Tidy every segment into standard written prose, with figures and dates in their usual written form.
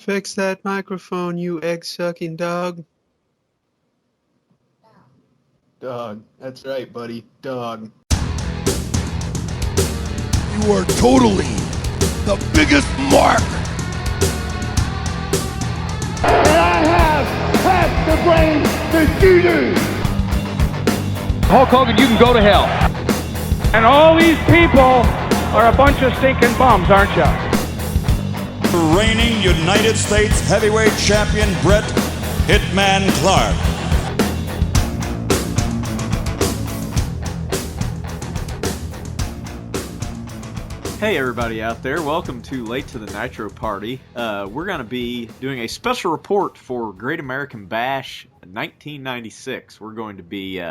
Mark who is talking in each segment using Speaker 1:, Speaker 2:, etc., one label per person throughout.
Speaker 1: Fix that microphone, you egg-sucking dog. Dog. That's right, buddy. Dog.
Speaker 2: You are totally the biggest mark.
Speaker 3: And I have half the brain that you do.
Speaker 4: Hulk Hogan, you can go to hell.
Speaker 5: And all these people are a bunch of stinking bums, aren't you?
Speaker 6: Reigning United States heavyweight champion Bret Hitman Clark.
Speaker 7: Hey everybody out there, welcome to Late to the Nitro Party. We're going to be doing a special report for Great American Bash 1996. We're going to be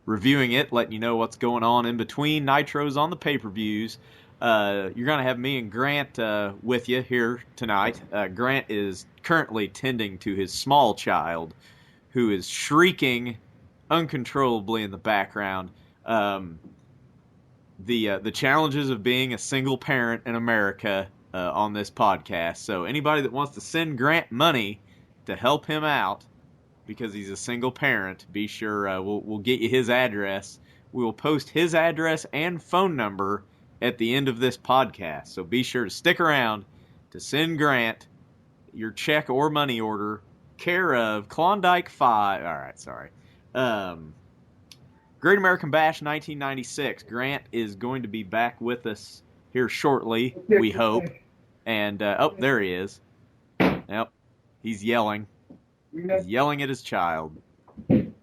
Speaker 7: reviewing it, letting you know what's going on in between Nitros on the pay-per-views. You're going to have me and Grant with you here tonight. Grant is currently tending to his small child, who is shrieking uncontrollably in the background. The challenges of being a single parent in America on this podcast. So anybody that wants to send Grant money to help him out because he's a single parent, be sure we'll get you his address. We will post his address and phone number at the end of this podcast. So be sure to stick around to send Grant your check or money order, care of Klondike 5. All right, sorry. Great American Bash 1996. Grant is going to be back with us here shortly, we hope. And, oh, there he is. Yep, he's yelling. He's yelling at his child.
Speaker 1: Don't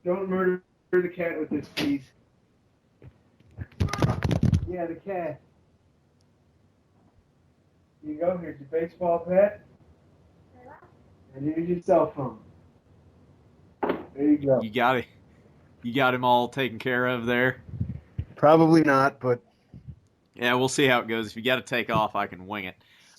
Speaker 1: murder the cat with this, please. Yeah, the cat. Here you go. Here's your baseball bat. And here's your cell phone. There you go.
Speaker 7: You got it. You got him all taken care of there?
Speaker 1: Probably not, but...
Speaker 7: Yeah, we'll see how it goes. If you got to take off, I can wing it.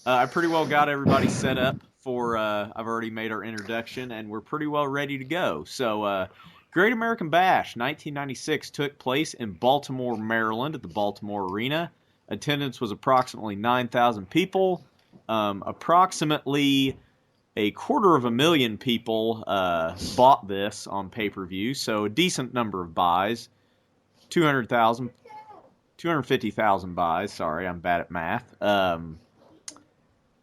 Speaker 7: I pretty well got everybody set up for... I've already made our introduction, and we're pretty well ready to go. So, Great American Bash 1996 took place in Baltimore, Maryland at the Baltimore Arena. Attendance was approximately 9,000 people. Approximately 250,000 people bought this on pay-per-view, so a decent number of buys. 250,000 buys. Sorry, I'm bad at math.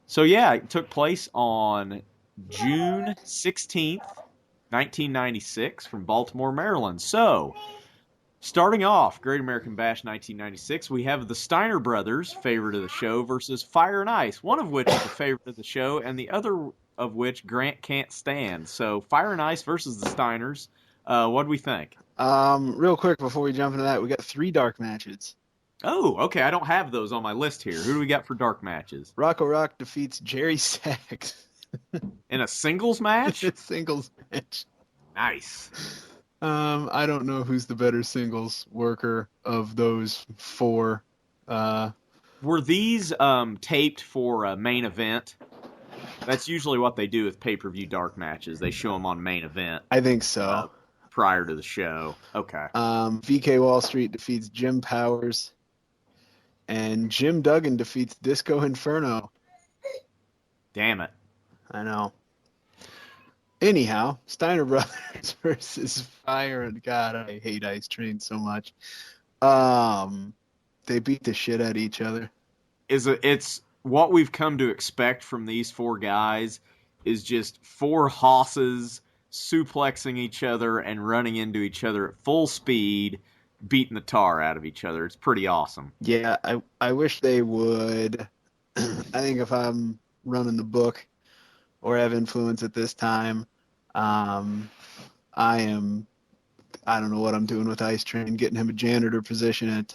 Speaker 7: So yeah, it took place on June 16th, 1996 from Baltimore, Maryland. So, starting off, Great American Bash 1996, we have the Steiner brothers, favorite of the show, versus Fire and Ice, one of which is the favorite of the show, and the other of which Grant can't stand. So, Fire and Ice versus the Steiners. What do we think?
Speaker 1: Real quick before we jump into that, we got 3 dark matches.
Speaker 7: Oh, okay. I don't have those on my list here. Who do we got for dark matches?
Speaker 1: Rocco Rock defeats Jerry Sachs.
Speaker 7: In a singles match?
Speaker 1: A singles match.
Speaker 7: Nice.
Speaker 1: I don't know who's the better singles worker of those 4.
Speaker 7: Were these taped for a main event? That's usually what they do with pay-per-view dark matches. They show them on main event.
Speaker 1: I think so.
Speaker 7: Prior to the show. Okay.
Speaker 1: VK Wall Street defeats Jim Powers. And Jim Duggan defeats Disco Inferno.
Speaker 7: Damn it.
Speaker 1: I know. Anyhow, Steiner Brothers versus Fire and God, I hate Ice Train so much. They beat the shit out of each other.
Speaker 7: It's what we've come to expect from these 4 guys is just 4 hosses suplexing each other and running into each other at full speed, beating the tar out of each other. It's pretty awesome.
Speaker 1: Yeah, I wish they would. I think if I'm running the book or have influence at this time, I don't know what I'm doing with Ice Train, getting him a janitor position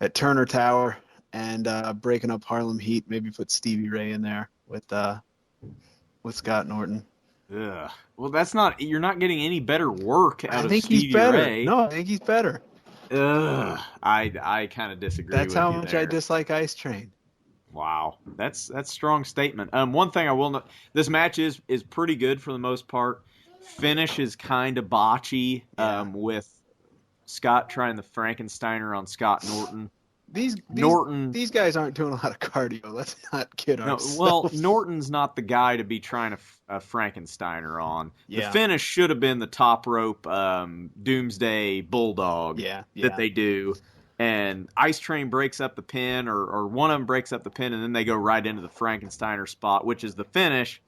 Speaker 1: at Turner Tower and breaking up Harlem Heat, maybe put Stevie Ray in there with Scott Norton.
Speaker 7: Ugh. Well, you're not getting any better work out of Stevie Ray.
Speaker 1: I think he's better. No, I think he's better.
Speaker 7: Ugh. I kind of disagree with you.
Speaker 1: That's how much I dislike Ice Train.
Speaker 7: Wow, that's a strong statement. One thing I will note, this match is pretty good for the most part. Finish is kind of botchy with Scott trying the Frankensteiner on Scott Norton. Norton.
Speaker 1: These guys aren't doing a lot of cardio. Let's not kid ourselves.
Speaker 7: Well, Norton's not the guy to be trying to Frankensteiner on.
Speaker 1: Yeah.
Speaker 7: The finish should have been the top rope Doomsday Bulldog that they do. And Ice Train breaks up the pin, or one of them breaks up the pin, and then they go right into the Frankensteiner spot, which is the finish.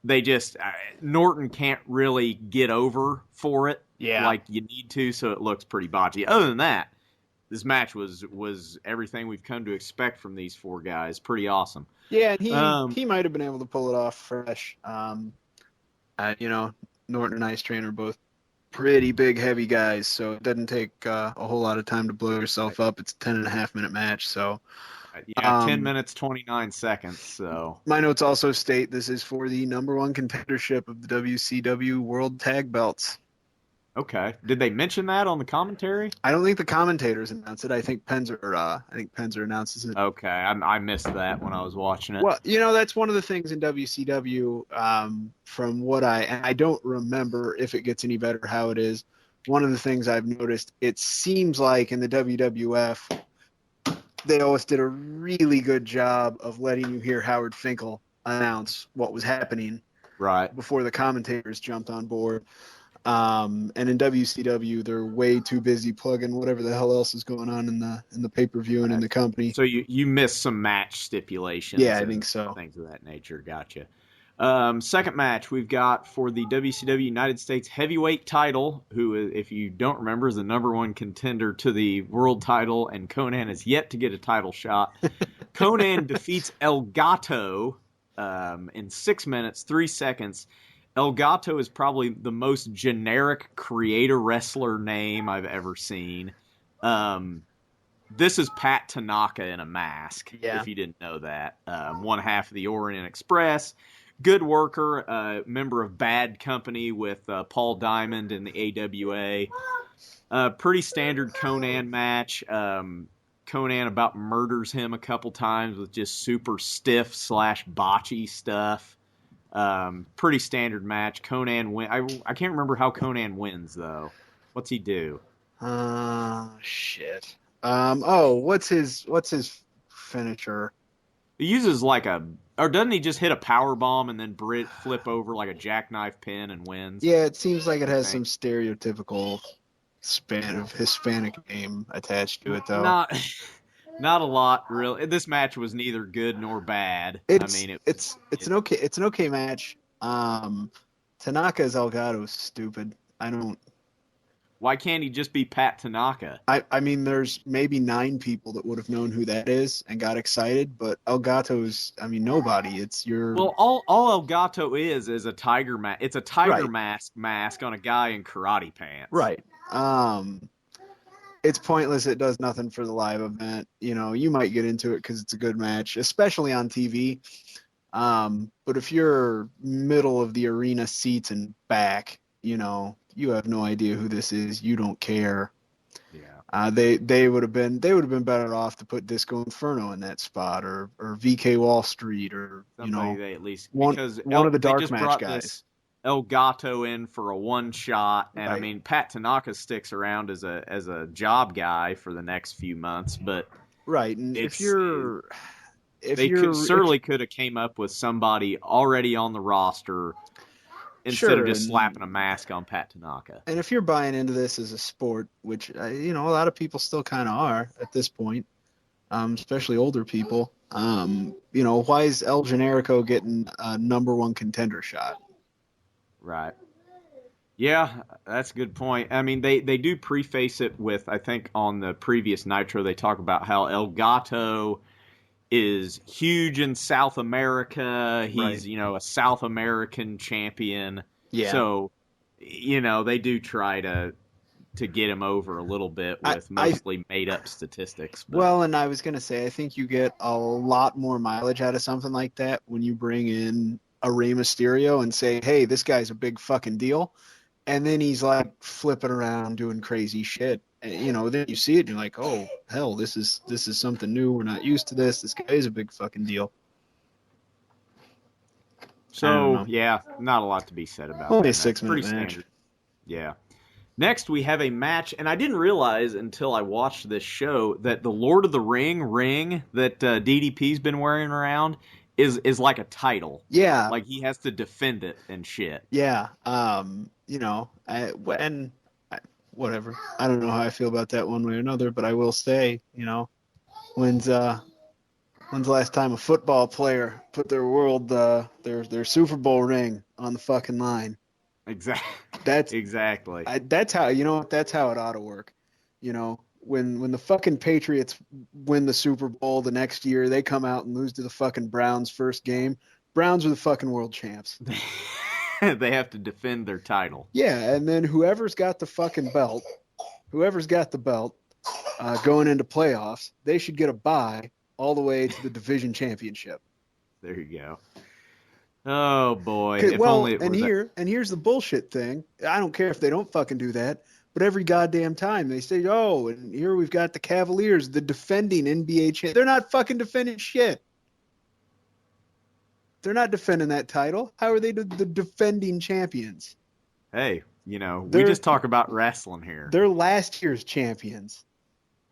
Speaker 7: They just Norton can't really get over for it like you need to, so it looks pretty botchy. Other than that, this match was everything we've come to expect from these four guys. Pretty awesome.
Speaker 1: Yeah, and he might have been able to pull it off fresh. Norton and Ice Train are both pretty big, heavy guys, so it doesn't take a whole lot of time to blow yourself up. It's a 10.5-minute match, so.
Speaker 7: 10 minutes, 29 seconds, so.
Speaker 1: My notes also state this is for the #1 contendership of the WCW World Tag Belts.
Speaker 7: Okay. Did they mention that on the commentary?
Speaker 1: I don't think the commentators announced it. I think Penzer announces it.
Speaker 7: Okay, I missed that when I was watching it.
Speaker 1: Well, that's one of the things in WCW. From what I don't remember if it gets any better how it is. One of the things I've noticed, it seems like in the WWF, they always did a really good job of letting you hear Howard Finkel announce what was happening before the commentators jumped on board. And in WCW, they're way too busy plugging whatever the hell else is going on in the pay-per-view and in the company.
Speaker 7: So you missed some match stipulations.
Speaker 1: Yeah, I think so.
Speaker 7: Things of that nature. Gotcha. Second match we've got for the WCW United States Heavyweight title, who, if you don't remember, is the #1 contender to the world title, and Conan has yet to get a title shot. Conan defeats El Gato in 6 minutes, 3 seconds. El Gato is probably the most generic creator wrestler name I've ever seen. This is Pat Tanaka in a mask, if you didn't know that. One half of the Orient Express. Good worker, member of Bad Company with Paul Diamond in the AWA. Pretty standard Conan match. Conan about murders him a couple times with just super stiff / botchy stuff. Pretty standard match. Conan win. I can't remember how Conan wins though. What's he do?
Speaker 1: Shit. What's his finisher?
Speaker 7: He uses or doesn't he just hit a power bomb and then flip over like a jackknife pin and wins?
Speaker 1: Yeah, it seems like it has some stereotypical Hispanic name attached to it though.
Speaker 7: Not a lot, really. This match was neither good nor bad.
Speaker 1: It's an okay match. Tanaka's Elgato is stupid.
Speaker 7: Why can't he just be Pat Tanaka?
Speaker 1: I mean, there's maybe 9 people that would have known who that is and got excited, but Elgato's, nobody. It's your.
Speaker 7: Well, all Elgato is a tiger mask. It's a tiger mask on a guy in karate pants.
Speaker 1: Right. It's pointless. It does nothing for the live event. You might get into it because it's a good match, especially on TV. But if you're middle of the arena seats and back, you have no idea who this is. You don't care. Yeah. They would have been better off to put Disco Inferno in that spot or VK Wall Street or
Speaker 7: somebody they at least
Speaker 1: one of the dark match guys.
Speaker 7: El Gato in for a one shot, and Pat Tanaka sticks around as a job guy for the next few months, but
Speaker 1: and they
Speaker 7: certainly could have came up with somebody already on the roster instead of just slapping a mask on Pat Tanaka.
Speaker 1: And if you're buying into this as a sport, which a lot of people still kind of are at this point, especially older people, why is El Generico getting a #1 contender shot?
Speaker 7: Right. Yeah, that's a good point. I mean, they do preface it with, I think on the previous Nitro, they talk about how El Gato is huge in South America. He's, a South American champion. Yeah. So, they do try to get him over a little bit with mostly made-up statistics. But.
Speaker 1: Well, and I was going to say, I think you get a lot more mileage out of something like that when you bring in a Rey Mysterio and say, hey, this guy's a big fucking deal. And then he's like flipping around doing crazy shit. And, then you see it and you're like, oh, hell, this is something new. We're not used to this. This guy is a big fucking deal.
Speaker 7: So, yeah, not a lot to be said about
Speaker 1: only
Speaker 7: that.
Speaker 1: Only a 6-minute match.
Speaker 7: Standard. Yeah. Next, we have a match, and I didn't realize until I watched this show that the Lord of the ring that DDP's been wearing around is like a title.
Speaker 1: Yeah.
Speaker 7: Like he has to defend it and shit.
Speaker 1: Yeah. Whatever. I don't know how I feel about that one way or another, but I will say, when's the last time a football player put their Super Bowl ring on the fucking line?
Speaker 7: Exactly.
Speaker 1: Exactly it ought to work. When the fucking Patriots win the Super Bowl the next year, they come out and lose to the fucking Browns first game. Browns are the fucking world champs.
Speaker 7: They have to defend their title.
Speaker 1: Yeah, and then whoever's got the belt going into playoffs, they should get a bye all the way to the division championship.
Speaker 7: There you go. Oh boy!
Speaker 1: Here's the bullshit thing. I don't care if they don't fucking do that, but every goddamn time they say, "Oh, and here we've got the Cavaliers, the defending NBA champ." They're not fucking defending shit. They're not defending that title. How are they the defending champions?
Speaker 7: Hey, we just talk about wrestling here.
Speaker 1: They're last year's champions,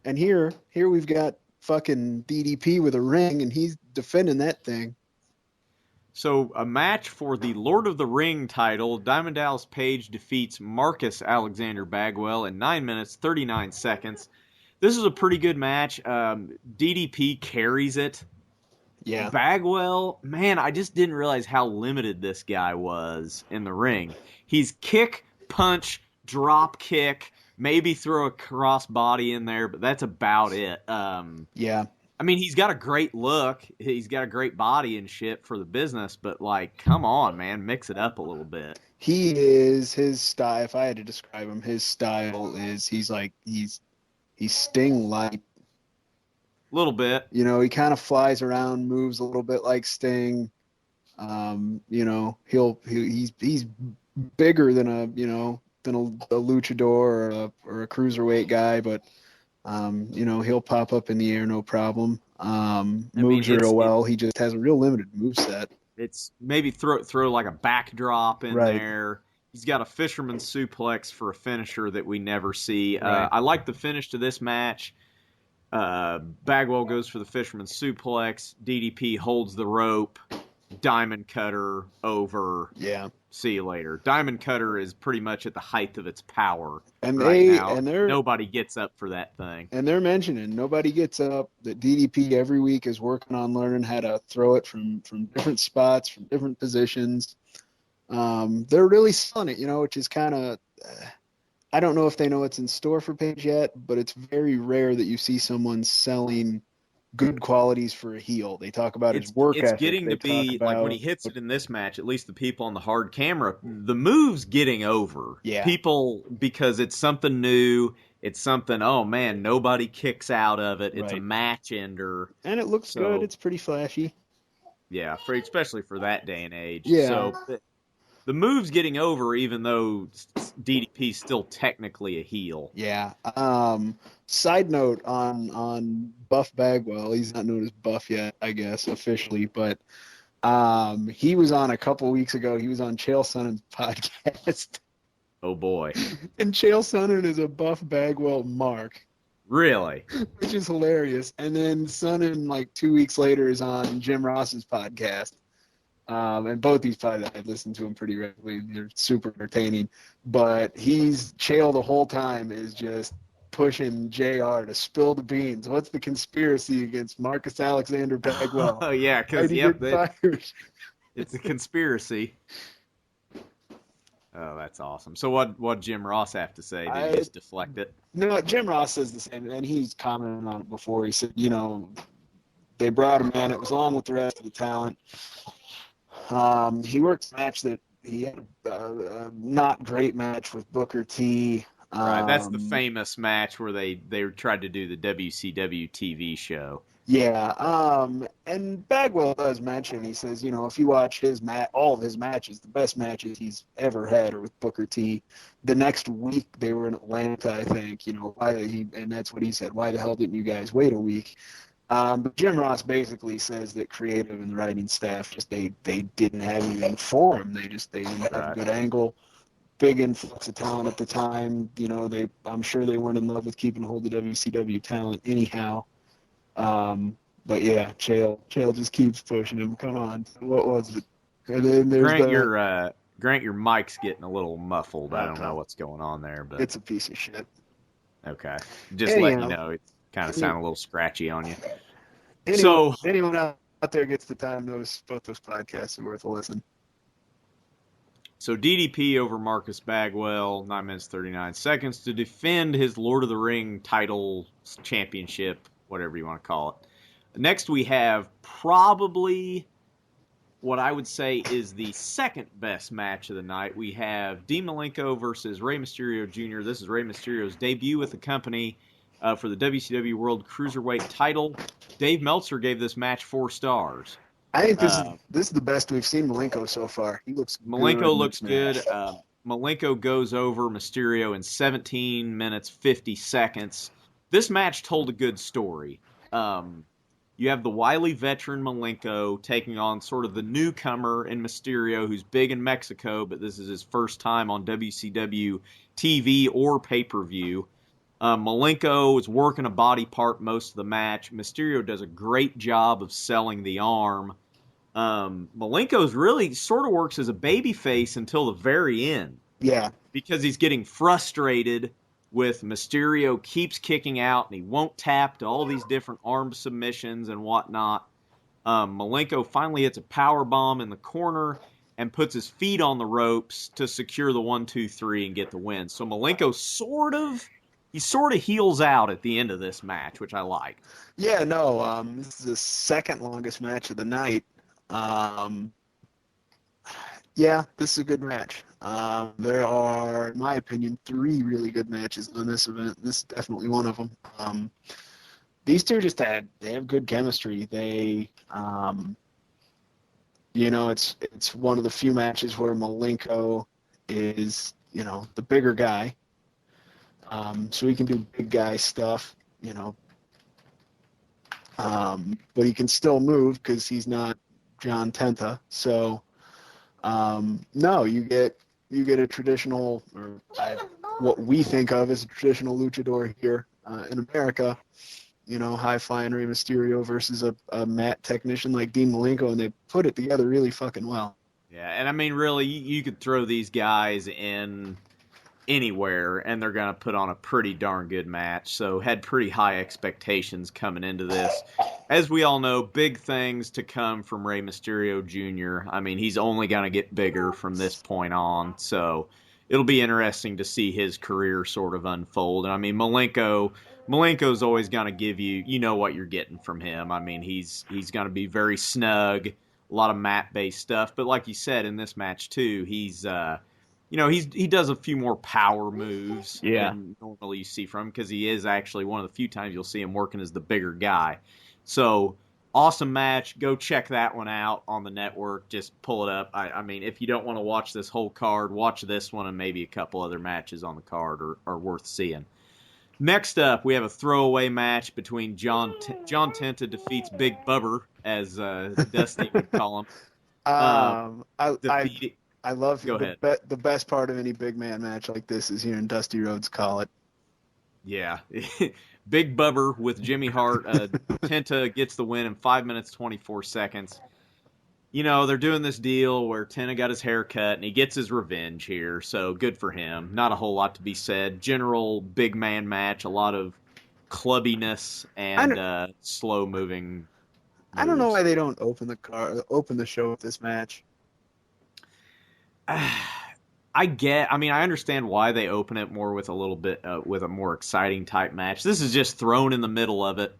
Speaker 1: and here we've got fucking DDP with a ring, and he's defending that thing.
Speaker 7: So, a match for the Lord of the Ring title, Diamond Dallas Page defeats Marcus Alexander Bagwell in 9 minutes, 39 seconds. This is a pretty good match. DDP carries it.
Speaker 1: Yeah.
Speaker 7: Bagwell, man, I just didn't realize how limited this guy was in the ring. He's kick, punch, drop kick, maybe throw a crossbody in there, but that's about it.
Speaker 1: Yeah.
Speaker 7: I mean, he's got a great look. He's got a great body and shit for the business, but, come on, man, mix it up a little bit.
Speaker 1: His style, if I had to describe him, his style is he's Sting light.
Speaker 7: A little bit.
Speaker 1: He kind of flies around, moves a little bit like Sting. He's bigger than a luchador or a cruiserweight guy, but he'll pop up in the air, no problem. Moves real well. He just has a real limited moveset.
Speaker 7: It's maybe throw like a backdrop in there. He's got a fisherman suplex for a finisher that we never see.
Speaker 1: Right.
Speaker 7: I like the finish to this match. Bagwell goes for the fisherman suplex. DDP holds the rope. Diamond Cutter over.
Speaker 1: Yeah.
Speaker 7: See you later. Diamond Cutter is pretty much at the height of its power
Speaker 1: and
Speaker 7: now. Nobody gets up for that thing.
Speaker 1: And they're mentioning nobody gets up. That DDP every week is working on learning how to throw it from different spots, from different positions. They're really selling it, which is kind of. I don't know if they know what's in store for Page yet, but it's very rare that you see someone selling good qualities for a heel. They talk about his work ethic.
Speaker 7: It's getting to be like when he hits it in this match, at least the people on the hard camera, the move's getting over.
Speaker 1: Yeah.
Speaker 7: People, because it's something new, it's something, oh man, nobody kicks out of it. It's a match ender.
Speaker 1: And it looks good. It's pretty flashy.
Speaker 7: Yeah, especially for that day and age.
Speaker 1: Yeah.
Speaker 7: So the move's getting over, even though DDP's still technically a heel.
Speaker 1: Yeah. Side note on Buff Bagwell, he's not known as Buff yet, I guess, officially, but he was on a couple weeks ago. He was on Chael Sonnen's podcast.
Speaker 7: Oh boy.
Speaker 1: And Chael Sonnen is a Buff Bagwell mark.
Speaker 7: Really?
Speaker 1: Which is hilarious. And then Sonnen, 2 weeks later, is on Jim Ross's podcast. And both these podcasts, I've listened to them pretty regularly. They're super entertaining. But Chael the whole time is just pushing JR to spill the beans. What's the conspiracy against Marcus Alexander Bagwell?
Speaker 7: Oh, yeah, because, it's a conspiracy. Oh, that's awesome. So what Jim Ross have to say? Did he just deflect it?
Speaker 1: No, Jim Ross says the same, and he's commented on it before. He said, they brought him in. It was along with the rest of the talent. He worked a match that he had a not great match with Booker T.
Speaker 7: Right, that's the famous match where they tried to do the WCW TV show.
Speaker 1: Yeah, and Bagwell does mention, he says, if you watch all of his matches, the best matches he's ever had are with Booker T. The next week they were in Atlanta, I think, and that's what he said, why the hell didn't you guys wait a week? But Jim Ross basically says that creative and writing staff they didn't have anything for him. They didn't have a good angle. big influx of talent at the time. You know, I'm sure they weren't in love with keeping hold of WCW talent anyhow. But yeah, Chael just keeps pushing him. Come on, what was it? And then there's
Speaker 7: Grant, your mic's getting a little muffled. I don't know what's going on there, but
Speaker 1: it's a piece of shit.
Speaker 7: okay. Just letting you know, it's kind of sounding a little scratchy on you.
Speaker 1: Anyone out there gets the time, both those podcasts are worth a listen.
Speaker 7: So DDP over Marcus Bagwell, 9 minutes 39 seconds to defend his Lord of the Ring title, championship, whatever you want to call it. Next we have probably what I would say is the second best match of the night. We have Dean Malenko versus Rey Mysterio Jr. This is Rey Mysterio's debut with the company for the WCW World Cruiserweight title. Dave Meltzer gave this match 4 stars.
Speaker 1: I think this is the best we've seen Malenko so far.
Speaker 7: Malenko looks good. Malenko goes over Mysterio in 17 minutes 50 seconds. This match told a good story. You have the wily veteran Malenko taking on sort of the newcomer in Mysterio, who's big in Mexico, but this is his first time on WCW TV or pay-per-view. Malenko is working a body part most of the match. Mysterio does a great job of selling the arm. Malenko's really sort of works as a babyface until the very end.
Speaker 1: Yeah.
Speaker 7: Because he's getting frustrated with Mysterio keeps kicking out and he won't tap to all these different arm submissions and whatnot. Malenko finally hits a power bomb in the corner and puts his feet on the ropes to secure the 1-2-3 and get the win. So Malenko sort of heals out at the end of this match, which I like.
Speaker 1: Yeah, no, this is the second longest match of the night. Yeah, this is a good match. There are, in my opinion, 3 really good matches in this event. This is definitely one of them. These two they have good chemistry. They, it's one of the few matches where Malenko is, the bigger guy. So he can do big guy stuff, but he can still move because he's not John Tenta. So, no, you get a traditional, or what we think of as a traditional luchador here in America. High flying Rey Mysterio versus a mat technician like Dean Malenko, and they put it together really fucking well.
Speaker 7: Yeah, and I mean, really, you could throw these guys in anywhere, and they're going to put on a pretty darn good match. So had pretty high expectations coming into this. As we all know, big things to come from Rey Mysterio Jr. I mean, he's only going to get bigger from this point on. So it'll be interesting to see his career sort of unfold. And I mean, Malenko's always going to give you know what you're getting from him. I mean, he's going to be very snug, a lot of mat-based stuff. But like you said, in this match too, he does a few more power moves than normally you see from him, because he is actually one of the few times you'll see him working as the bigger guy. So, awesome match. Go check that one out on the network. Just pull it up. I mean, if you don't want to watch this whole card, watch this one and maybe a couple other matches on the card are worth seeing. Next up, we have a throwaway match between John Tenta defeats Big Bubber, as Dusty would call him.
Speaker 1: I love
Speaker 7: Go ahead.
Speaker 1: The best part of any big man match like this is hearing Dusty Rhodes call it.
Speaker 7: Yeah. Big Bubber with Jimmy Hart. Tenta gets the win in 5 minutes, 24 seconds. They're doing this deal where Tenta got his hair cut and he gets his revenge here. So good for him. Not a whole lot to be said. General big man match. A lot of clubbiness and slow moving moves.
Speaker 1: I don't know why they don't open the show with this match.
Speaker 7: I understand why they open it more with a little bit with a more exciting type match. This is just thrown in the middle of it.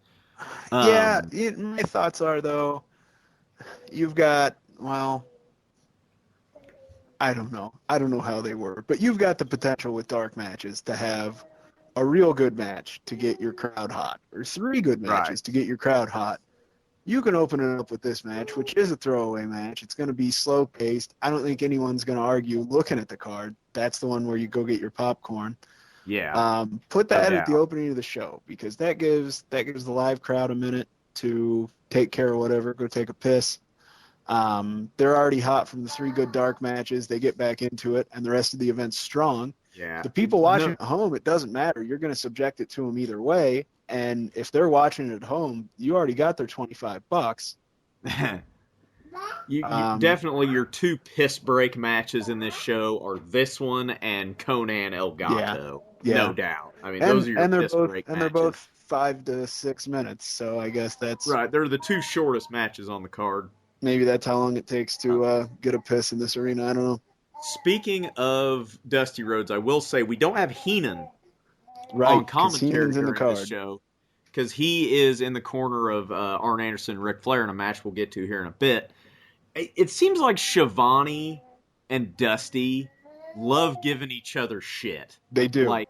Speaker 1: My thoughts are, though, you've got, I don't know how they work, but you've got the potential with dark matches to have a real good match to get your crowd hot, or 3 good matches to get your crowd hot. You can open it up with this match, which is a throwaway match. It's going to be slow-paced. I don't think anyone's going to argue looking at the card. That's the one where you go get your popcorn.
Speaker 7: Yeah.
Speaker 1: Put that at the opening of the show, because that gives the live crowd a minute to take care of whatever, go take a piss. They're already hot from the 3 good dark matches. They get back into it, and the rest of the event's strong.
Speaker 7: Yeah.
Speaker 1: The people watching at home, it doesn't matter. You're going to subject it to them either way. And if they're watching it at home, you already got their $25.
Speaker 7: You definitely, your 2 piss break matches in this show are this one and Conan El Gato.
Speaker 1: Yeah.
Speaker 7: No doubt. I mean, those are your piss break matches.
Speaker 1: And they're both 5 to 6 minutes, so I guess that's...
Speaker 7: Right, they're the 2 shortest matches on the card.
Speaker 1: Maybe that's how long it takes to get a piss in this arena. I don't know.
Speaker 7: Speaking of Dusty Rhodes, I will say we don't have Heenan
Speaker 1: because
Speaker 7: on commentary
Speaker 1: Heenan's in the
Speaker 7: during this
Speaker 1: card.
Speaker 7: show because he is in the corner of Arn Anderson and Ric Flair in a match we'll get to here in a bit. It seems like Shivani and Dusty love giving each other shit.
Speaker 1: They do.
Speaker 7: Like,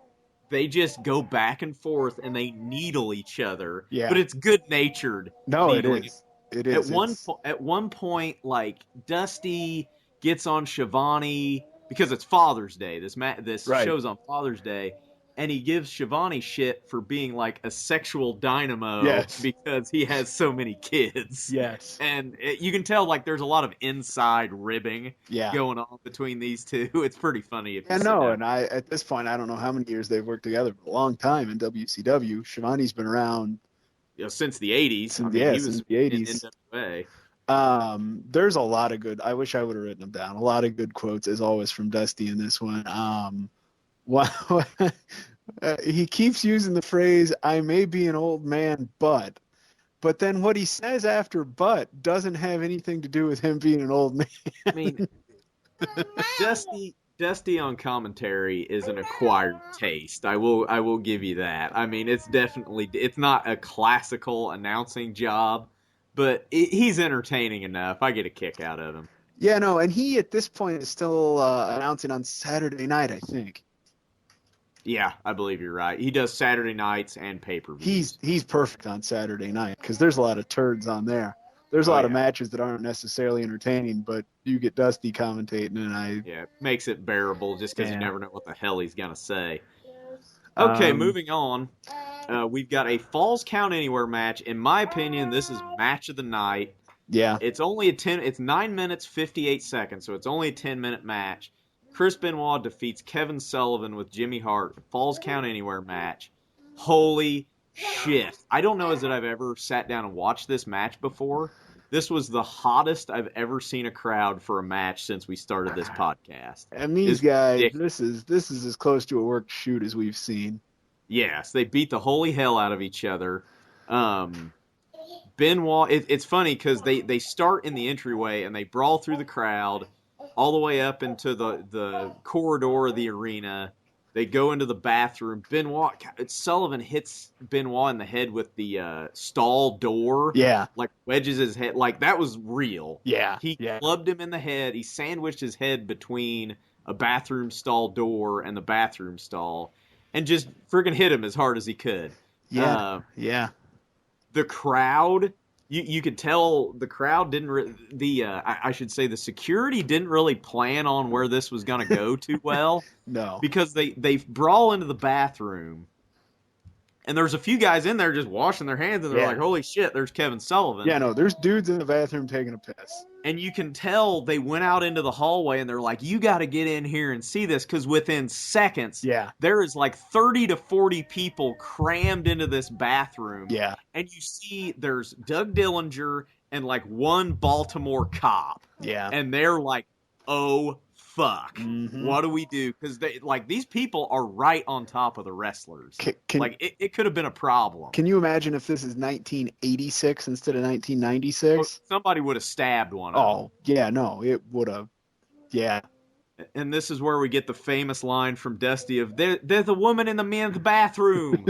Speaker 7: they just go back and forth and they needle each other.
Speaker 1: Yeah.
Speaker 7: But it's good-natured.
Speaker 1: No,
Speaker 7: needling.
Speaker 1: it is. It is.
Speaker 7: At one point, like, Dusty gets on Shivani because it's Father's Day. This
Speaker 1: Right.
Speaker 7: show's on Father's Day. And he gives Shivani shit for being like a sexual dynamo because he has so many kids.
Speaker 1: Yes.
Speaker 7: And you can tell like there's a lot of inside ribbing
Speaker 1: Yeah.
Speaker 7: going on between these two. It's pretty funny.
Speaker 1: I know, and at this point, I don't know how many years they've worked together, but a long time in WCW. Shivani's been around
Speaker 7: since the 80s.
Speaker 1: Since
Speaker 7: he was
Speaker 1: since the 80s.
Speaker 7: in NWA.
Speaker 1: There's a lot of good. I wish I would have written them down. A lot of good quotes, as always, from Dusty in this one. He keeps using the phrase, "I may be an old man, but then what he says after "but" doesn't have anything to do with him being an old man."
Speaker 7: I mean, Dusty on commentary is an acquired taste. I will give you that. I mean, it's not a classical announcing job, but he's entertaining enough. I get a kick out of him.
Speaker 1: Yeah, no, and he at this point is still announcing on Saturday night, I think.
Speaker 7: Yeah, I believe you're right. He does Saturday nights and pay-per-views.
Speaker 1: He's perfect on Saturday night because there's a lot of turds on there. There's a lot of matches that aren't necessarily entertaining, but you get Dusty commentating, and
Speaker 7: it makes it bearable just because you never know what the hell he's gonna say. Okay, moving on. We've got a Falls Count Anywhere match. In my opinion, this is match of the night.
Speaker 1: Yeah.
Speaker 7: It's only it's 9 minutes 58 seconds, so it's only a 10-minute match. Chris Benoit defeats Kevin Sullivan with Jimmy Hart. Falls Count Anywhere match. Holy shit. I don't know that I've ever sat down and watched this match before. This was the hottest I've ever seen a crowd for a match since we started this podcast.
Speaker 1: And these guys, this is as close to a worked shoot as we've seen.
Speaker 7: Yes, they beat the holy hell out of each other. Benoit, it's funny because they start in the entryway and they brawl through the crowd all the way up into the corridor of the arena. They go into the bathroom. Sullivan hits Benoit in the head with the stall door.
Speaker 1: Yeah.
Speaker 7: Like wedges his head. Like that was real.
Speaker 1: Yeah.
Speaker 7: He clubbed him in the head. He sandwiched his head between a bathroom stall door and the bathroom stall and just friggin' hit him as hard as he could.
Speaker 1: Yeah.
Speaker 7: The crowd, you could tell the crowd didn't. I should say the security didn't really plan on where this was going to go too well.
Speaker 1: No,
Speaker 7: because they brawl into the bathroom, and there's a few guys in there just washing their hands, and they're like, "Holy shit, there's Kevin Sullivan."
Speaker 1: Yeah, no, there's dudes in the bathroom taking a piss.
Speaker 7: And you can tell they went out into the hallway and they're like, you got to get in here and see this because within seconds, there is like 30 to 40 people crammed into this bathroom.
Speaker 1: Yeah.
Speaker 7: And you see there's Doug Dillinger and like one Baltimore cop.
Speaker 1: Yeah.
Speaker 7: And they're like, oh, fuck.
Speaker 1: Mm-hmm.
Speaker 7: What do we do? Because these people are right on top of the wrestlers. It could have been a problem.
Speaker 1: Can you imagine if this is 1986 instead of 1996?
Speaker 7: Well, somebody would have stabbed one of them.
Speaker 1: Oh, yeah, no, it would have. Yeah.
Speaker 7: And this is where we get the famous line from Dusty of, there's a woman in the men's bathroom.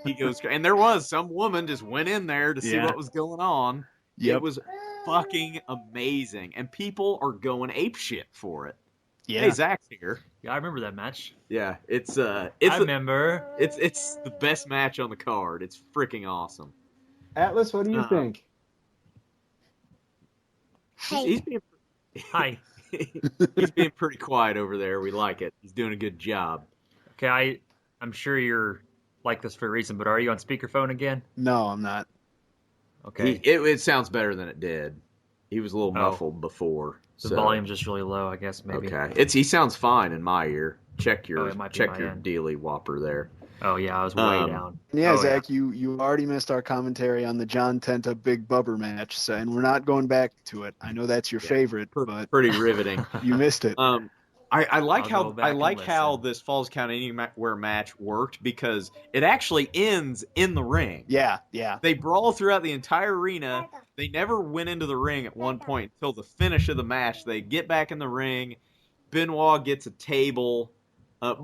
Speaker 7: He goes, and there was some woman just went in there to see what was going on. Yep. It was fucking amazing. And people are going apeshit for it.
Speaker 1: Yeah.
Speaker 7: Hey, Zach's here.
Speaker 8: Yeah, I remember that match.
Speaker 7: Yeah, I
Speaker 8: remember.
Speaker 7: It's the best match on the card. It's freaking awesome.
Speaker 1: Atlas, what do you think?
Speaker 7: He's being
Speaker 8: Hi.
Speaker 7: He's being pretty quiet over there. We like it. He's doing a good job.
Speaker 8: Okay, I'm sure you're like this for a reason, but are you on speakerphone again?
Speaker 1: No, I'm not.
Speaker 8: Okay.
Speaker 7: It sounds better than it did. He was a little muffled before.
Speaker 8: The volume's just really low, I guess, maybe.
Speaker 7: Okay. He sounds fine in my ear. Check your
Speaker 8: it might be
Speaker 7: check
Speaker 8: my
Speaker 7: your
Speaker 8: end.
Speaker 7: Dealy Whopper there.
Speaker 8: Oh, yeah, I was way down.
Speaker 1: Yeah, Zach, you already missed our commentary on the John Tenta Big Bubber match, so, and we're not going back to it. I know that's your favorite, but
Speaker 7: Pretty riveting.
Speaker 1: you missed it.
Speaker 7: I like
Speaker 8: I'll
Speaker 7: how this Falls Count Anywhere match worked because it actually ends in the ring.
Speaker 1: Yeah.
Speaker 7: They brawl throughout the entire arena. They never went into the ring at one point until the finish of the match. They get back in the ring. Benoit gets a table.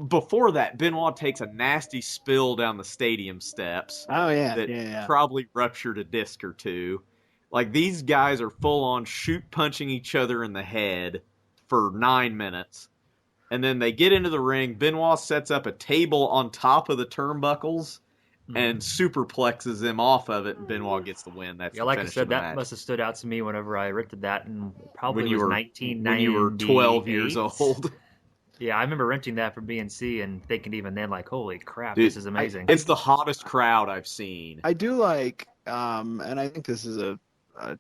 Speaker 7: Before that, Benoit takes a nasty spill down the stadium steps.
Speaker 1: Oh, yeah.
Speaker 7: That probably ruptured a disc or two. Like, these guys are full on punching each other in the head for 9 minutes. And then they get into the ring. Benoit sets up a table on top of the turnbuckles and superplexes him off of it, and Benoit gets the win. That's
Speaker 8: like I said, that must have stood out to me whenever I rented that, and probably
Speaker 7: when you
Speaker 8: was
Speaker 7: were
Speaker 8: 1998.
Speaker 7: when you were 12 years old.
Speaker 8: Yeah, I remember renting that from BNC and thinking even then, like, holy crap, this is amazing.
Speaker 7: It's the hottest crowd I've seen.
Speaker 1: I do like, and I think this is a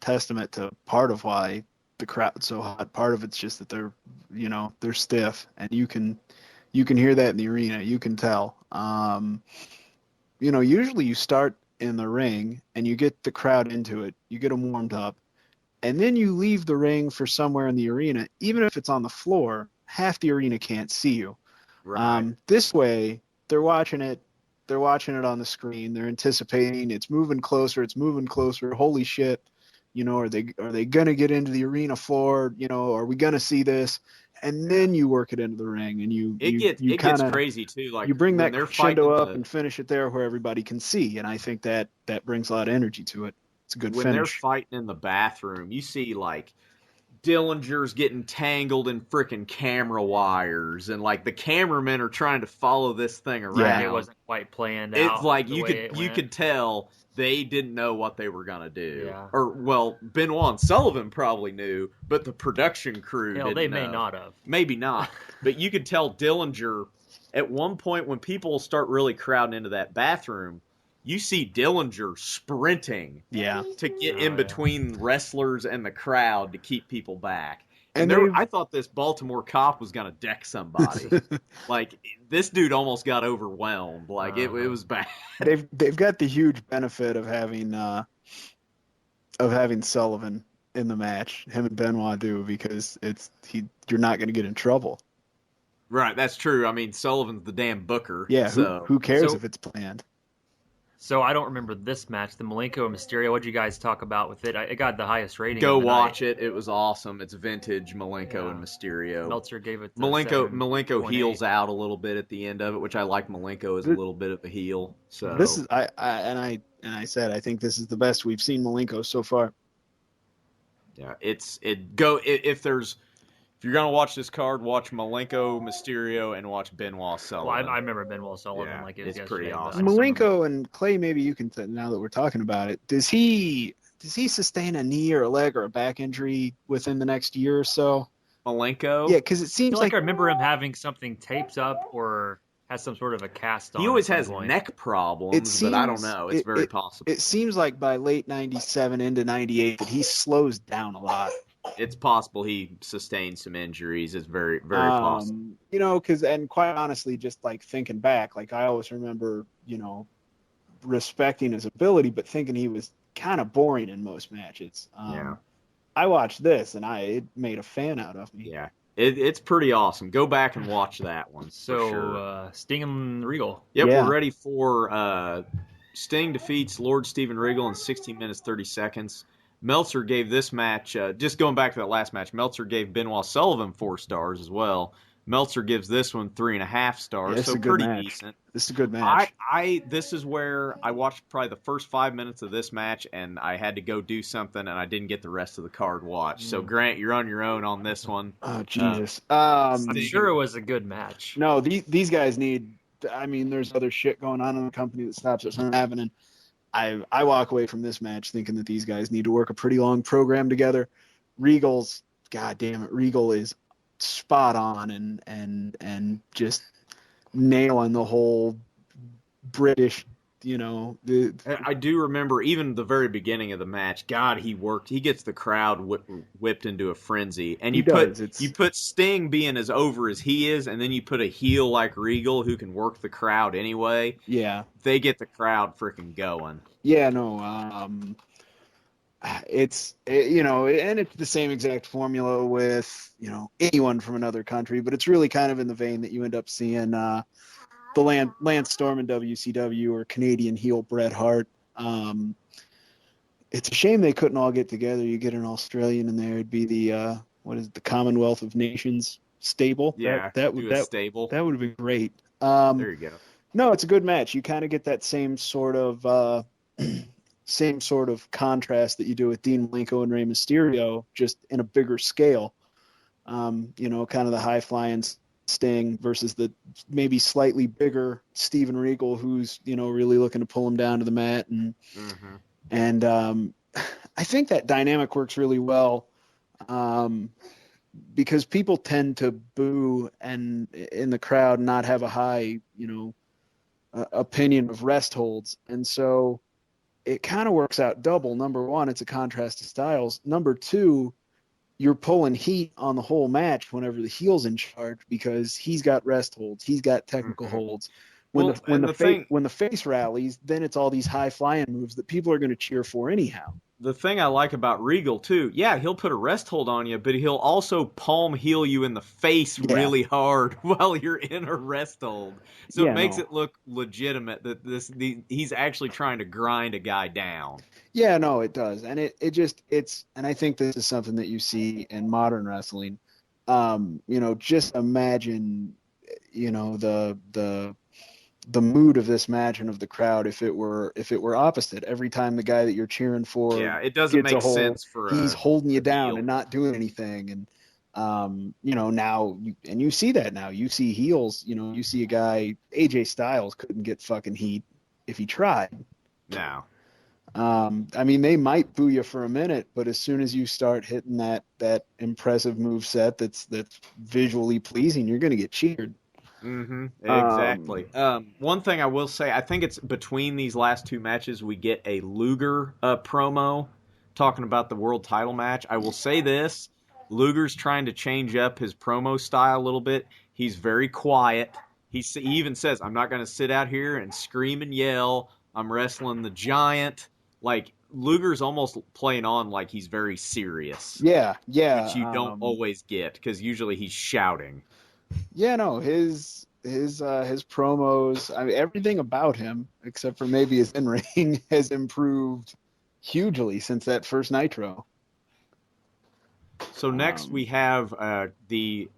Speaker 1: testament to part of why the crowd's so hot. Part of it's just that they're stiff, and you can hear that in the arena. You can tell. Usually you start in the ring and you get the crowd into it. You get them warmed up, and then you leave the ring for somewhere in the arena. Even if it's on the floor, half the arena can't see you.
Speaker 7: Right.
Speaker 1: This way, they're watching it. They're watching it on the screen. They're anticipating. It's moving closer. It's moving closer. Holy shit! Are they gonna get into the arena floor? Are we gonna see this? And then you work it into the ring, and it
Speaker 7: gets crazy too. Like,
Speaker 1: you bring that crescendo up
Speaker 7: and
Speaker 1: and finish it there where everybody can see, and I think that brings a lot of energy to it. It's a good
Speaker 7: when
Speaker 1: finish.
Speaker 7: They're fighting in the bathroom, you see like Dillinger's getting tangled in frickin' camera wires, and like the cameramen are trying to follow this thing around.
Speaker 1: Yeah.
Speaker 8: It wasn't quite planned out.
Speaker 7: It's like you
Speaker 8: went.
Speaker 7: could tell they didn't know what they were gonna do.
Speaker 8: Yeah.
Speaker 7: Or well, Benoit and Sullivan probably knew, but the production crew didn't
Speaker 8: they
Speaker 7: know.
Speaker 8: may not have.
Speaker 7: Maybe not. But you could tell Dillinger at one point when people start really crowding into that bathroom, you see Dillinger sprinting to get in between wrestlers and the crowd to keep people back. And I thought this Baltimore cop was going to deck somebody. Like, this dude almost got overwhelmed. Like, it was bad.
Speaker 1: They've got the huge benefit of having Sullivan in the match. Him and Benoit do, because you're not going to get in trouble.
Speaker 7: Right, that's true. I mean, Sullivan's the damn booker.
Speaker 1: Yeah,
Speaker 7: so.
Speaker 1: who cares if it's planned?
Speaker 8: So I don't remember this match, the Malenko and Mysterio. What did you guys talk about with it? It got the highest rating.
Speaker 7: Go watch it. It was awesome. It's vintage Malenko and Mysterio.
Speaker 8: Meltzer gave it
Speaker 7: Malenko heals out a little bit at the end of it, which I like. Malenko is a little bit of a heel. So
Speaker 1: this is I said I think this is the best we've seen Malenko so far.
Speaker 7: Yeah, if you're gonna watch this card, watch Malenko, Mysterio, and watch Benoit Sullivan.
Speaker 8: Well, I remember Benoit Sullivan like it was
Speaker 7: it's pretty
Speaker 8: yesterday,
Speaker 7: awesome.
Speaker 1: Malenko and Clay, maybe you can now that we're talking about it. Does he sustain a knee or a leg or a back injury within the next year or so?
Speaker 7: Malenko?
Speaker 1: Yeah, because it seems
Speaker 8: I feel like I remember him having something taped up or has some sort of a cast on.
Speaker 7: He always has neck problems, but I don't know. It's very possible.
Speaker 1: It seems like by late 97 into 98 that he slows down a lot.
Speaker 7: It's possible he sustained some injuries. It's very, very possible.
Speaker 1: And quite honestly, just like thinking back, like I always remember, respecting his ability, but thinking he was kind of boring in most matches. I watched this and it made a fan out of me.
Speaker 7: Yeah. It's pretty awesome. Go back and watch that one.
Speaker 8: So,
Speaker 7: sure.
Speaker 8: Sting and Regal.
Speaker 7: Yep, we're ready for Sting defeats Lord Steven Regal in 16 minutes, 30 seconds. Meltzer gave this match, just going back to that last match, Meltzer gave Benoit Sullivan 4 stars as well. Meltzer gives this one 3.5 stars, so pretty decent.
Speaker 1: This is a good match.
Speaker 7: This is where I watched probably the first 5 minutes of this match, and I had to go do something, and I didn't get the rest of the card watched. So, Grant, you're on your own on this one.
Speaker 1: Oh, Jesus.
Speaker 8: I'm sure it was a good match.
Speaker 1: No, these guys need, there's other shit going on in the company that stops us from happening. I walk away from this match thinking that these guys need to work a pretty long program together. Regal's, God damn it, Regal is spot on and just nailing the whole British, you know,
Speaker 7: I do remember even the very beginning of the match. God, he gets the crowd whipped into a frenzy, and you put Sting being as over as he is, and then you put a heel like Regal who can work the crowd anyway.
Speaker 1: Yeah,
Speaker 7: they get the crowd freaking going.
Speaker 1: Yeah, no, you know, and it's the same exact formula with, you know, anyone from another country, but it's really kind of in the vein that you end up seeing the Lance Storm in WCW or Canadian heel Bret Hart. It's a shame they couldn't all get together. You get an Australian in there, it'd be the the Commonwealth of Nations stable.
Speaker 7: Yeah,
Speaker 1: that would have been great.
Speaker 7: There you go.
Speaker 1: No, it's a good match. You kind of get that same sort of contrast that you do with Dean Malenko and Rey Mysterio, just in a bigger scale. You know, kind of the high flying Sting versus the maybe slightly bigger Steven Regal, who's, you know, really looking to pull him down to the mat, and I think that dynamic works really well, because people tend to boo and in the crowd not have a high, you know, opinion of rest holds, and so it kind of works out double. Number one, it's a contrast to styles. Number two, you're pulling heat on the whole match whenever the heel's in charge, because he's got rest holds, he's got technical holds. When the face rallies, then it's all these high flying moves that people are going to cheer for anyhow.
Speaker 7: The thing I like about Regal too, yeah, he'll put a rest hold on you, but he'll also palm heel you in the face really hard while you're in a rest hold. So it makes it look legitimate that he's actually trying to grind a guy down.
Speaker 1: Yeah, no, it does. And and I think this is something that you see in modern wrestling. You know, just imagine, you know, the mood of this match and of the crowd if it were opposite. Every time the guy that you're cheering for,
Speaker 7: it doesn't make sense for
Speaker 1: he's holding you down
Speaker 7: heel
Speaker 1: and not doing anything. And you know, now you see that now. You see heels, you know, you see a guy, AJ Styles couldn't get fucking heat if he tried.
Speaker 7: No.
Speaker 1: I mean, they might boo you for a minute, but as soon as you start hitting that impressive move set that's visually pleasing, you're going to get cheered.
Speaker 7: Exactly. One thing I will say, I think it's between these last two matches we get a Luger promo talking about the world title match. I will say this, Luger's trying to change up his promo style a little bit. He's very quiet. He even says, I'm not going to sit out here and scream and yell. I'm wrestling the Giant. Like, Luger's almost playing on like he's very serious.
Speaker 1: Yeah.
Speaker 7: Which you don't always get, because usually he's shouting.
Speaker 1: Yeah, no, his promos, I mean, everything about him, except for maybe his in-ring, has improved hugely since that first Nitro.
Speaker 7: So next we have the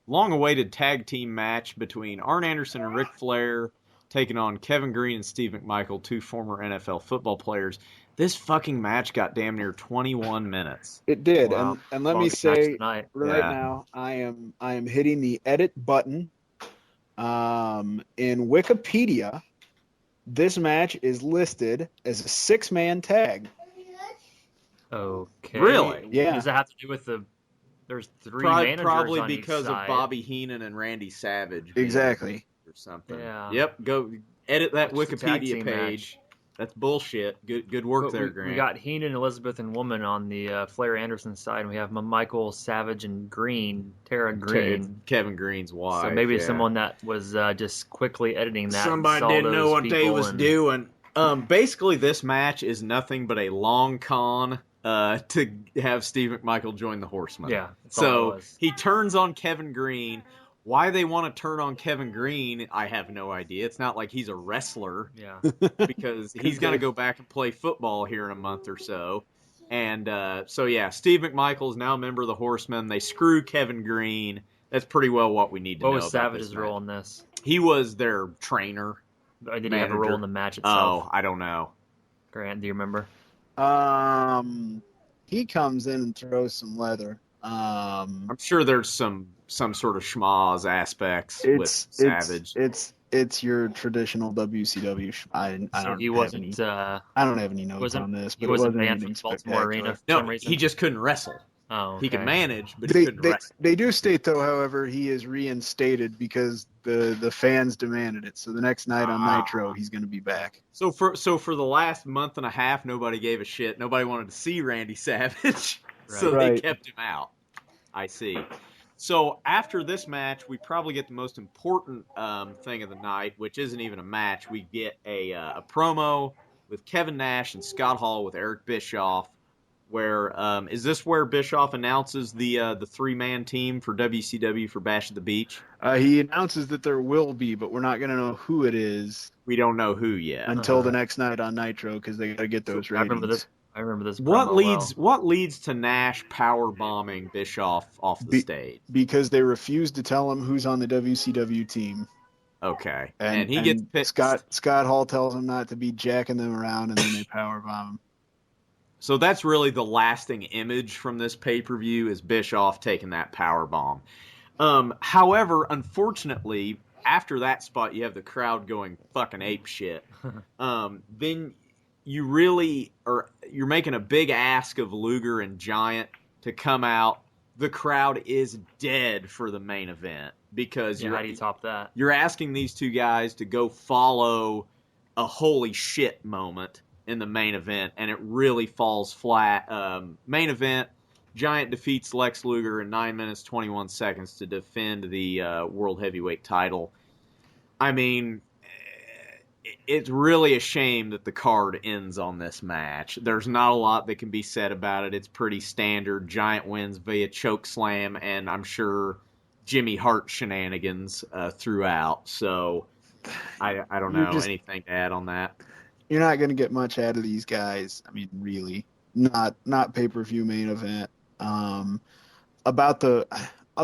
Speaker 7: long-awaited tag team match between Arn Anderson and Ric Flair taking on Kevin Green and Steve McMichael, two former NFL football players. This fucking match got damn near 21 minutes.
Speaker 1: It did,
Speaker 8: Wow.
Speaker 1: and let me say
Speaker 8: right
Speaker 1: now, I am hitting the edit button. In Wikipedia, this match is listed as a 6-man tag.
Speaker 8: Okay.
Speaker 7: Really?
Speaker 1: Yeah.
Speaker 8: Does it have to do with there's three managers
Speaker 7: Probably
Speaker 8: on
Speaker 7: because
Speaker 8: each
Speaker 7: of
Speaker 8: side.
Speaker 7: Bobby Heenan and Randy Savage. being
Speaker 1: Exactly.
Speaker 7: Or something.
Speaker 8: Yeah.
Speaker 7: Yep, go edit that
Speaker 8: Which is a tag
Speaker 7: Wikipedia
Speaker 8: team
Speaker 7: page. That's bullshit. Good work
Speaker 8: But
Speaker 7: there, Grant.
Speaker 8: we got Heenan, Elizabeth, and Woman on the Flair Anderson side, and we have Michael, Savage, and Green, Tara Green.
Speaker 7: Kevin Green's wife.
Speaker 8: So maybe
Speaker 7: yeah.
Speaker 8: someone that was just quickly editing that.
Speaker 7: Somebody
Speaker 8: saw
Speaker 7: didn't know
Speaker 8: those
Speaker 7: what they
Speaker 8: people
Speaker 7: was
Speaker 8: and-
Speaker 7: doing. Basically, this match is nothing but a long con to have Steve McMichael join the Horsemen.
Speaker 8: Yeah. That's all it
Speaker 7: So
Speaker 8: was.
Speaker 7: he turns on Kevin Green. Why they want to turn on Kevin Green, I have no idea. It's not like he's a wrestler.
Speaker 8: Yeah.
Speaker 7: Because he's going to go back and play football here in a month or so. And Steve McMichael is now a member of the Horsemen. They screw Kevin Green. That's pretty well what we need to
Speaker 8: What
Speaker 7: know
Speaker 8: was
Speaker 7: about
Speaker 8: Savage's
Speaker 7: this
Speaker 8: role
Speaker 7: match.
Speaker 8: in this?
Speaker 7: He was their trainer.
Speaker 8: Or did he have a role
Speaker 7: Manager.
Speaker 8: in the match itself?
Speaker 7: Oh, I don't know.
Speaker 8: Grant, do you remember?
Speaker 1: He comes in and throws some leather.
Speaker 7: I'm sure there's some sort of schmoz aspects with Savage.
Speaker 1: It's your traditional WCW. I don't
Speaker 8: He
Speaker 1: have
Speaker 8: wasn't.
Speaker 1: any, I don't have any notes on this, but
Speaker 8: He wasn't
Speaker 1: it wasn't
Speaker 8: banned from
Speaker 1: anything
Speaker 8: Baltimore Arena
Speaker 1: spectacular.
Speaker 8: for some
Speaker 7: No,
Speaker 8: reason.
Speaker 7: he just couldn't wrestle.
Speaker 8: Oh, okay.
Speaker 7: He can manage, but he couldn't wrestle.
Speaker 1: They do state, though, however, he is reinstated because the fans demanded it. So the next night on Nitro, he's going to be back.
Speaker 7: So for the last month and a half, nobody gave a shit. Nobody wanted to see Randy Savage, so they kept him out. I see. So after this match, we probably get the most important thing of the night, which isn't even a match. We get a promo with Kevin Nash and Scott Hall with Eric Bischoff. Where is this where Bischoff announces the 3-man team for WCW for Bash at the Beach?
Speaker 1: He announces that there will be, but we're not going to know who it is.
Speaker 7: We don't know who yet
Speaker 1: until the next night on Nitro because they got to get those ratings.
Speaker 8: I remember this.
Speaker 7: What leads to Nash power bombing Bischoff off the stage?
Speaker 1: Because they refuse to tell him who's on the WCW team.
Speaker 7: Okay,
Speaker 1: and
Speaker 7: he gets pissed.
Speaker 1: Scott Hall tells him not to be jacking them around, and then they power bomb him.
Speaker 7: So that's really the lasting image from this pay-per-view is Bischoff taking that power bomb. However, unfortunately, after that spot, you have the crowd going fucking ape shit. Then you're making a big ask of Luger and Giant to come out. The crowd is dead for the main event because
Speaker 8: how do you top that?
Speaker 7: You're asking these two guys to go follow a holy shit moment in the main event, and it really falls flat. Main event, Giant defeats Lex Luger in 9 minutes, 21 seconds to defend the World Heavyweight title. I mean, it's really a shame that the card ends on this match. There's not a lot that can be said about it. It's pretty standard. Giant wins via choke slam, and I'm sure Jimmy Hart shenanigans throughout. So I don't know anything to add on that.
Speaker 1: You're not going to get much out of these guys. I mean, really, not pay-per-view main event. I'll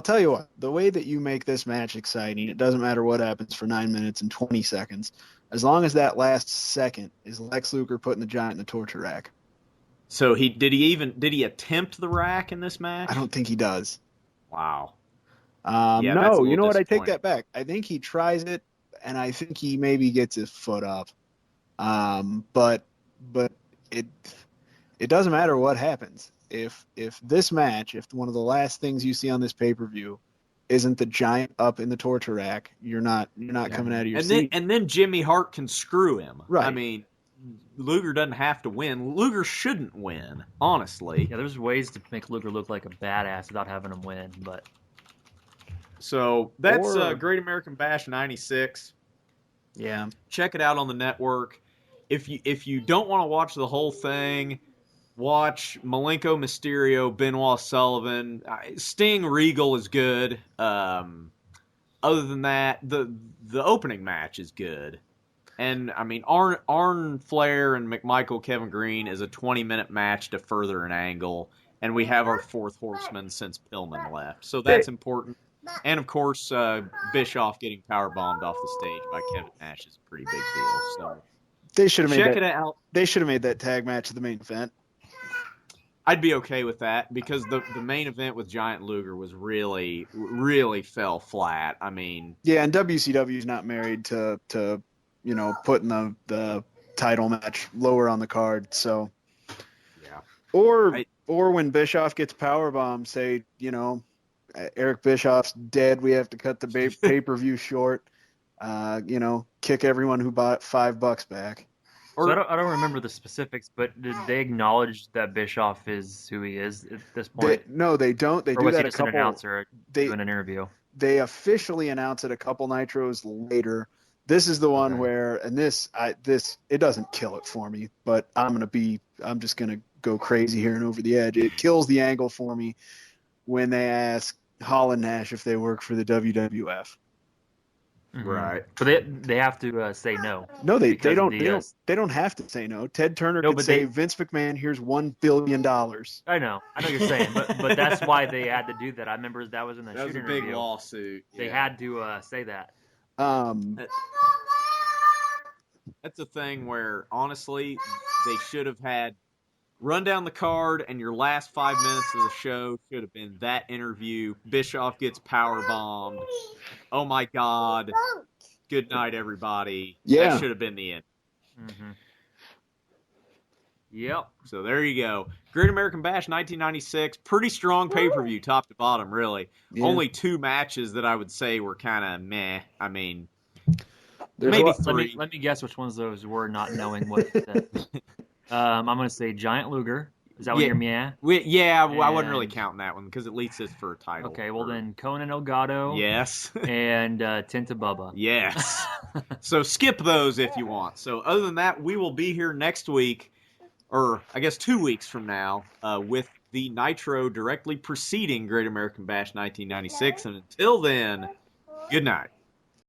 Speaker 1: tell you what, the way that you make this match exciting, it doesn't matter what happens for 9 minutes and 20 seconds, as long as that last second is Lex Luger putting the Giant in the torture rack.
Speaker 7: So did he attempt the rack in this match?
Speaker 1: I don't think he does.
Speaker 7: Wow.
Speaker 1: No, you know what? I take that back. I think he tries it, and I think he maybe gets his foot up. But it doesn't matter what happens. If this match, if one of the last things you see on this pay-per-view isn't the Giant up in the torture rack, you're not coming out of your seat.
Speaker 7: And then Jimmy Hart can screw him.
Speaker 1: Right.
Speaker 7: I mean, Luger doesn't have to win. Luger shouldn't win, honestly.
Speaker 8: Yeah, there's ways to make Luger look like a badass without having him win, but
Speaker 7: so that's Great American Bash 96.
Speaker 1: Yeah.
Speaker 7: Check it out on the network. If you don't want to watch the whole thing, watch Malenko, Mysterio, Benoit, Sullivan. Sting, Regal is good. Other than that, the opening match is good. And, I mean, Arn Flair and McMichael, Kevin Green is a 20-minute match to further an angle. And we have our fourth horseman since Pillman left. So that's important. And, of course, Bischoff getting powerbombed off the stage by Kevin Nash is a pretty big deal. So
Speaker 1: they should have made
Speaker 7: check it out.
Speaker 1: They should have made that tag match the main event.
Speaker 7: I'd be okay with that because the main event with Giant Luger was really, really fell flat. I mean,
Speaker 1: yeah, and WCW's not married to putting the title match lower on the card. So
Speaker 7: yeah,
Speaker 1: or when Bischoff gets powerbombed, say Eric Bischoff's dead. We have to cut the pay-per-view short. Kick everyone who bought $5 back.
Speaker 8: So I don't remember the specifics, but did they acknowledge that Bischoff is who he is at this point?
Speaker 1: No, they don't. They
Speaker 8: or
Speaker 1: do
Speaker 8: was
Speaker 1: that
Speaker 8: he just
Speaker 1: a couple.
Speaker 8: An announcer doing an interview.
Speaker 1: They officially announce it a couple nitros later. This is the one where, and this it doesn't kill it for me, but I'm just gonna go crazy here and over the edge. It kills the angle for me when they ask Hall and Nash if they work for the WWF.
Speaker 8: Mm-hmm.
Speaker 7: Right,
Speaker 8: but they have to say no.
Speaker 1: No, they don't. They don't have to say no. Ted Turner could say, "Vince McMahon, here's $1 billion."
Speaker 8: I know you're saying, but that's why they had to do that. I remember that was in the shoot interview.
Speaker 7: That was a big lawsuit.
Speaker 8: They had to say that.
Speaker 7: That's a thing where honestly they should have had run down the card, and your last 5 minutes of the show should have been that interview. Bischoff gets power bombed. Oh my God! Good night, everybody.
Speaker 1: Yeah,
Speaker 7: that should have been the end.
Speaker 8: Mm-hmm. Yep.
Speaker 7: So there you go. Great American Bash 1996. Pretty strong pay-per-view, top to bottom, really.
Speaker 1: Yeah.
Speaker 7: Only 2 matches that I would say were kind of meh. I mean,
Speaker 1: There's
Speaker 7: maybe
Speaker 1: a lot-
Speaker 7: 3.
Speaker 8: Let me guess which ones those were, not knowing what it said. I'm going to say Giant Luger. Is that what you're meh?
Speaker 7: I wasn't really
Speaker 8: And-
Speaker 7: counting that one because at least it's for a title.
Speaker 8: Okay, well then Conan Elgato.
Speaker 7: Yes.
Speaker 8: And Tinta Bubba.
Speaker 7: Yes. So skip those if you want. So other than that, we will be here next week, or I guess 2 weeks from now, with the Nitro directly preceding Great American Bash 1996. And until then, good night.